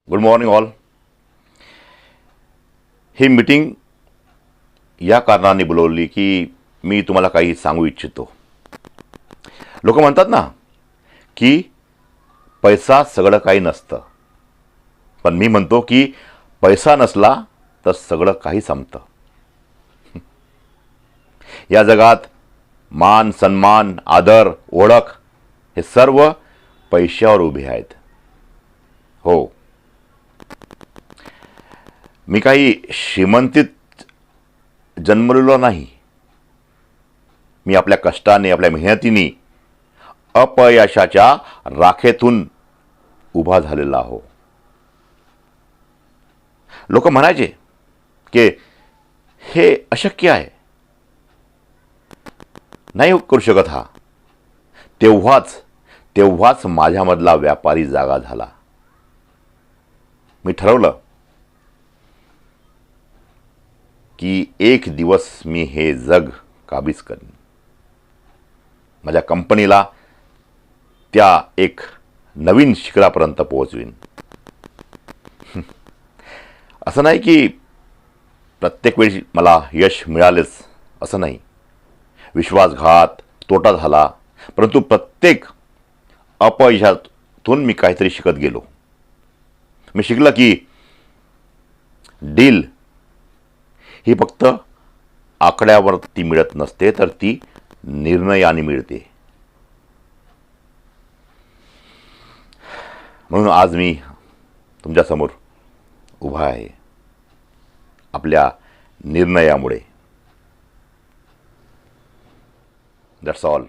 Good morning all. ही meeting या कारणाने बोलवली की मी तुम्हाला काही सांगू इच्छितो. लोक म्हणतात ना की पैसा सगळं काही नसतं, पण मी म्हणतो की पैसा नसला तर सगळं काही संपतं. या जगात मान, सन्मान, आदर, ओळख हे सर्व पैशावर उभे आहेत. हो, मी काही श्रीमंतीत जन्मलेलो नाही. मी आपल्या कष्टाने, आपल्या मेहनतीने अपयशाच्या राखेतून उभा झालेला आहो. लोक म्हणायचे की हे अशक्य आहे, नाही करू शकत हा. तेव्हाच माझ्यामधला व्यापारी जागा झाला. मी ठरवलं की एक दिवस मी हे जग काबीज करेन. माझ्या कंपनीला त्या एक नवीन शिखरापर्यंत पोहोचवीन. असं नाही की प्रत्येक वेळी मला यश मिळालेच असं नाही. विश्वासघात, तोटा झाला, परंतु प्रत्येक अपयशातून मी काहीतरी शिकत गेलो. मी शिकलं की डील ही फक्त आकड्यावरती मिळत नसते, तर ती निर्णयाने मिळते. म्हणून आज मी तुमच्यासमोर उभा आहे आपल्या निर्णयामुळे. That's all.